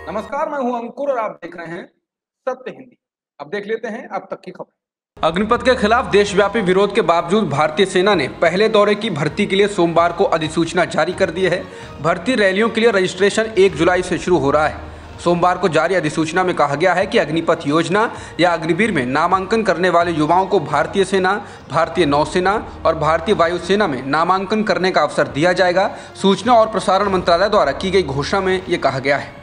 नमस्कार, मैं हूं अंकुर और आप देख रहे हैं सत्य हिंदी। अब देख लेते हैं अब तक की खबर। अग्निपथ के खिलाफ देशव्यापी विरोध के बावजूद भारतीय सेना ने पहले दौरे की भर्ती के लिए सोमवार को अधिसूचना जारी कर दी है। भर्ती रैलियों के लिए रजिस्ट्रेशन 1 जुलाई से शुरू हो रहा है। सोमवार को जारी अधिसूचना में कहा गया है कि अग्निपथ योजना या अग्निवीर में नामांकन करने वाले युवाओं को भारतीय सेना, भारतीय नौसेना और भारतीय वायुसेना में नामांकन करने का अवसर दिया जाएगा। सूचना और प्रसारण मंत्रालय द्वारा की गई घोषणा में ये कहा गया है।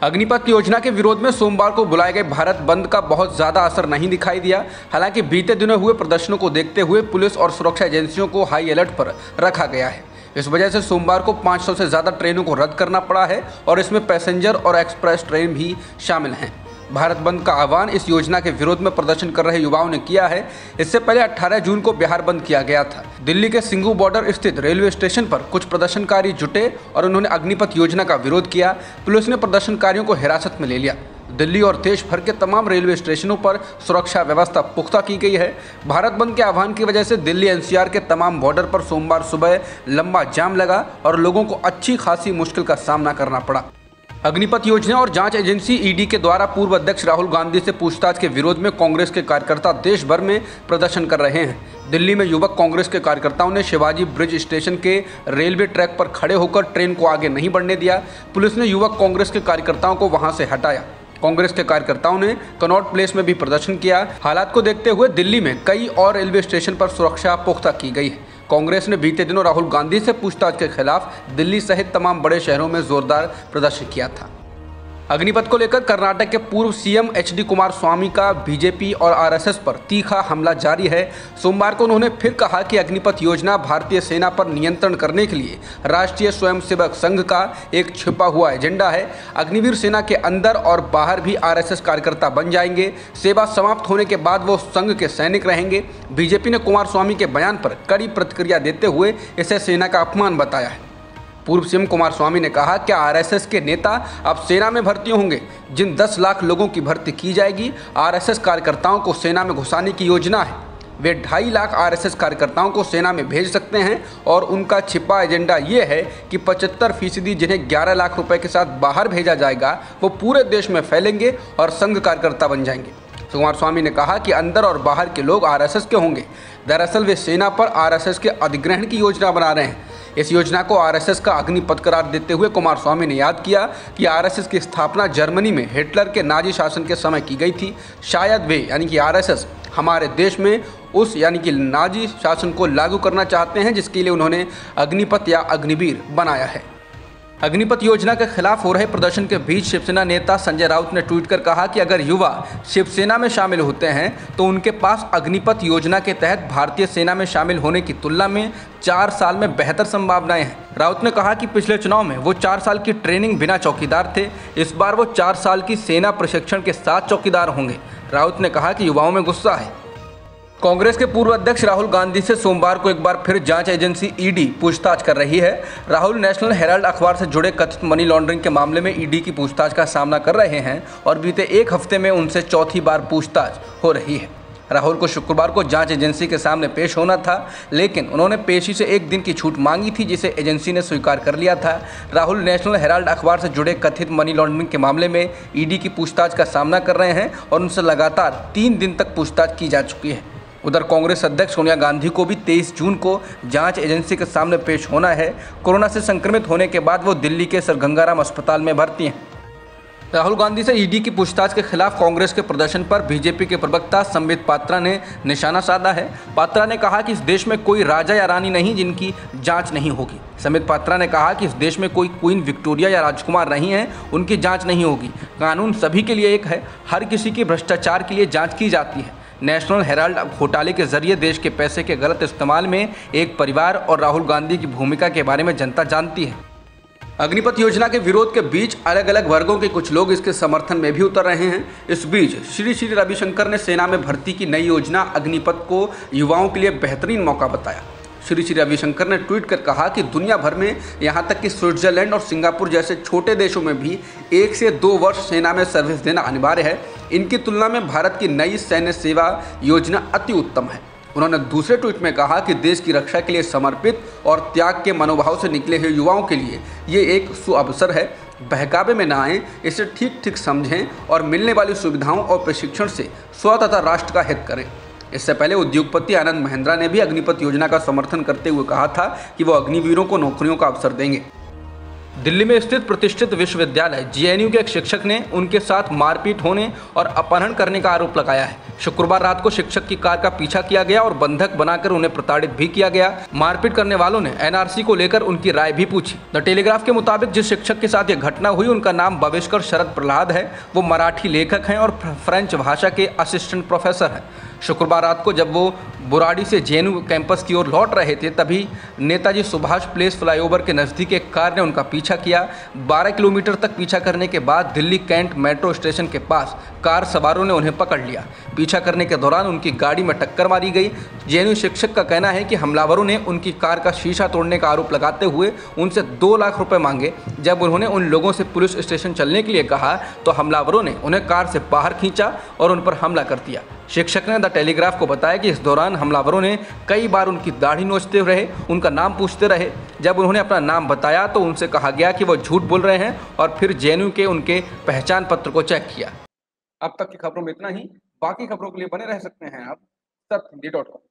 अग्निपथ योजना के विरोध में सोमवार को बुलाए गए भारत बंद का बहुत ज्यादा असर नहीं दिखाई दिया। हालांकि बीते दिनों हुए प्रदर्शनों को देखते हुए पुलिस और सुरक्षा एजेंसियों को हाई अलर्ट पर रखा गया है। इस वजह से सोमवार को 500 से ज्यादा ट्रेनों को रद्द करना पड़ा है और इसमें पैसेंजर और एक्सप्रेस ट्रेन भी शामिल हैं। भारत बंद का आह्वान इस योजना के विरोध में प्रदर्शन कर रहे युवाओं ने किया है। इससे पहले 18 जून को बिहार बंद किया गया था। दिल्ली के सिंघू बॉर्डर स्थित रेलवे स्टेशन पर कुछ प्रदर्शनकारी जुटे और उन्होंने अग्निपथ योजना का विरोध किया। पुलिस ने प्रदर्शनकारियों को हिरासत में ले लिया। दिल्ली और देश भर के तमाम रेलवे स्टेशनों पर सुरक्षा व्यवस्था पुख्ता की गई है। भारत बंद के आह्वान की वजह से दिल्ली एनसीआर के तमाम बॉर्डर पर सोमवार सुबह लंबा जाम लगा और लोगों को अच्छी खासी मुश्किल का सामना करना पड़ा। अग्निपथ योजना और जांच एजेंसी ईडी के द्वारा पूर्व अध्यक्ष राहुल गांधी से पूछताछ के विरोध में कांग्रेस के कार्यकर्ता देश भर में प्रदर्शन कर रहे हैं। दिल्ली में युवक कांग्रेस के कार्यकर्ताओं ने शिवाजी ब्रिज स्टेशन के रेलवे ट्रैक पर खड़े होकर ट्रेन को आगे नहीं बढ़ने दिया। पुलिस ने युवक कांग्रेस के कार्यकर्ताओं को वहां से हटाया। कांग्रेस के कार्यकर्ताओं ने कनॉट प्लेस में भी प्रदर्शन किया। हालात को देखते हुए दिल्ली में कई और रेलवे स्टेशन पर सुरक्षा पुख्ता की गई है। कांग्रेस ने बीते दिनों राहुल गांधी से पूछताछ के खिलाफ दिल्ली सहित तमाम बड़े शहरों में जोरदार प्रदर्शन किया था। अग्निपथ को लेकर कर्नाटक के पूर्व सीएम एचडी कुमारस्वामी का बीजेपी और आरएसएस पर तीखा हमला जारी है। सोमवार को उन्होंने फिर कहा कि अग्निपथ योजना भारतीय सेना पर नियंत्रण करने के लिए राष्ट्रीय स्वयंसेवक संघ का एक छिपा हुआ एजेंडा है। अग्निवीर सेना के अंदर और बाहर भी आरएसएस कार्यकर्ता बन जाएंगे। सेवा समाप्त होने के बाद वो संघ के सैनिक रहेंगे। बीजेपी ने कुमारस्वामी के बयान पर कड़ी प्रतिक्रिया देते हुए इसे सेना का अपमान बताया है। पूर्व सीएम कुमारस्वामी ने कहा कि आरएसएस के नेता अब सेना में भर्ती होंगे। जिन 10 लाख लोगों की भर्ती की जाएगी, आरएसएस कार्यकर्ताओं को सेना में घुसाने की योजना है। वे 2.5 लाख आरएसएस कार्यकर्ताओं को सेना में भेज सकते हैं और उनका छिपा एजेंडा ये है कि 75% जिन्हें 11 लाख रुपए के साथ बाहर भेजा जाएगा वो पूरे देश में फैलेंगे और संघ कार्यकर्ता बन जाएंगे। कुमारस्वामी ने कहा कि अंदर और बाहर के लोग आरएसएस के होंगे। दरअसल वे सेना पर आरएसएस के अधिग्रहण की योजना बना रहे हैं। इस योजना को आरएसएस का अग्निपथ करार देते हुए कुमारस्वामी ने याद किया कि आरएसएस की स्थापना जर्मनी में हिटलर के नाजी शासन के समय की गई थी। शायद वे यानी कि आरएसएस हमारे देश में उस यानी कि नाजी शासन को लागू करना चाहते हैं, जिसके लिए उन्होंने अग्निपथ या अग्निवीर बनाया है। अग्निपथ योजना के खिलाफ हो रहे प्रदर्शन के बीच शिवसेना नेता संजय राउत ने ट्वीट कर कहा कि अगर युवा शिवसेना में शामिल होते हैं तो उनके पास अग्निपथ योजना के तहत भारतीय सेना में शामिल होने की तुलना में 4 साल में बेहतर संभावनाएं हैं। राउत ने कहा कि पिछले चुनाव में वो 4 साल की ट्रेनिंग बिना चौकीदार थे। इस बार वो 4 साल की सेना प्रशिक्षण के साथ चौकीदार होंगे। राउत ने कहा कि युवाओं में गुस्सा है। कांग्रेस के पूर्व अध्यक्ष राहुल गांधी से सोमवार को एक बार फिर जांच एजेंसी ईडी पूछताछ कर रही है। राहुल नेशनल हेराल्ड अखबार से जुड़े कथित मनी लॉन्ड्रिंग के मामले में ईडी की पूछताछ का सामना कर रहे हैं और बीते 1 हफ्ते में उनसे चौथी बार पूछताछ हो रही है। राहुल को शुक्रवार को जांच एजेंसी के सामने पेश होना था, लेकिन उन्होंने पेशी से 1 दिन की छूट मांगी थी, जिसे एजेंसी ने स्वीकार कर लिया था। राहुल नेशनल हेराल्ड अखबार से जुड़े कथित मनी लॉन्ड्रिंग के मामले में ईडी की पूछताछ का सामना कर रहे हैं और उनसे लगातार 3 दिन तक पूछताछ की जा चुकी है। उधर कांग्रेस अध्यक्ष सोनिया गांधी को भी 23 जून को जांच एजेंसी के सामने पेश होना है। कोरोना से संक्रमित होने के बाद वो दिल्ली के सर गंगाराम अस्पताल में भर्ती हैं। राहुल गांधी से ईडी की पूछताछ के खिलाफ कांग्रेस के प्रदर्शन पर बीजेपी के प्रवक्ता संबित पात्रा ने निशाना साधा है। पात्रा ने कहा कि इस देश में कोई राजा या रानी नहीं जिनकी जांच नहीं होगी। संबित पात्रा ने कहा कि इस देश में कोई क्वीन विक्टोरिया या राजकुमार नहीं है, उनकी जांच नहीं होगी। कानून सभी के लिए एक है, हर किसी की भ्रष्टाचार के लिए जाँच की जाती है। नेशनल हेराल्ड घोटाले के जरिए देश के पैसे के गलत इस्तेमाल में एक परिवार और राहुल गांधी की भूमिका के बारे में जनता जानती है। अग्निपथ योजना के विरोध के बीच अलग अलग वर्गों के कुछ लोग इसके समर्थन में भी उतर रहे हैं। इस बीच श्री रविशंकर ने सेना में भर्ती की नई योजना अग्निपथ को युवाओं के लिए बेहतरीन मौका बताया। श्री रविशंकर ने ट्वीट कर कहा कि दुनिया भर में यहाँ तक कि स्विट्जरलैंड और सिंगापुर जैसे छोटे देशों में भी 1 से 2 वर्ष सेना में सर्विस देना अनिवार्य है। इनकी तुलना में भारत की नई सैन्य सेवा योजना अति उत्तम है। उन्होंने दूसरे ट्वीट में कहा कि देश की रक्षा के लिए समर्पित और त्याग के मनोभाव से निकले हुए युवाओं के लिए ये एक सुअवसर है। बहकावे में ना आएं, इसे ठीक ठीक समझें और मिलने वाली सुविधाओं और प्रशिक्षण से स्व तथा राष्ट्र का हित करें। इससे पहले उद्योगपति आनंद महिंद्रा ने भी अग्निपथ योजना का समर्थन करते हुए कहा था कि वो अग्निवीरों को नौकरियों का अवसर देंगे। दिल्ली में स्थित प्रतिष्ठित विश्वविद्यालय जेएनयू के एक शिक्षक ने उनके साथ मारपीट होने और अपहरण करने का आरोप लगाया है। शुक्रवार रात को शिक्षक की कार का पीछा किया गया और बंधक बनाकर उन्हें प्रताड़ित भी किया गया। मारपीट करने वालों ने एनआरसी को लेकर उनकी राय भी पूछी। द टेलीग्राफ के मुताबिक जिस शिक्षक के साथ यह घटना हुई उनका नाम भवेशकर शरद प्रहलाद है। वो मराठी लेखक हैं और फ्रेंच भाषा के असिस्टेंट प्रोफेसर हैं। शुक्रवार रात को जब वो बुराड़ी से जेएनयू कैंपस की ओर लौट रहे थे तभी नेताजी सुभाष प्लेस फ्लाईओवर के नज़दीक एक कार ने उनका पीछा किया। 12 किलोमीटर तक पीछा करने के बाद दिल्ली कैंट मेट्रो स्टेशन के पास कार सवारों ने उन्हें पकड़ लिया। पीछा करने के दौरान उनकी गाड़ी में टक्कर मारी गई। जेएनयू शिक्षक का कहना है कि हमलावरों ने उनकी कार का शीशा तोड़ने का आरोप लगाते हुए उनसे 2 लाख रुपए मांगे। जब उन्होंने उन लोगों से पुलिस स्टेशन चलने के लिए कहा तो हमलावरों ने उन्हें कार से बाहर खींचा और उन पर हमला कर दिया। शिक्षक ने द टेलीग्राफ को बताया कि इस दौरान हमलावरों ने कई बार उनकी दाढ़ी नोचते रहे, उनका नाम पूछते रहे। जब उन्होंने अपना नाम बताया तो उनसे कहा गया कि वो झूठ बोल रहे हैं और फिर जेएनयू के उनके पहचान पत्र को चेक किया। अब तक की खबरों में इतना ही। बाकी खबरों के लिए बने रह सकते हैं आप सत्यहिंदी.com।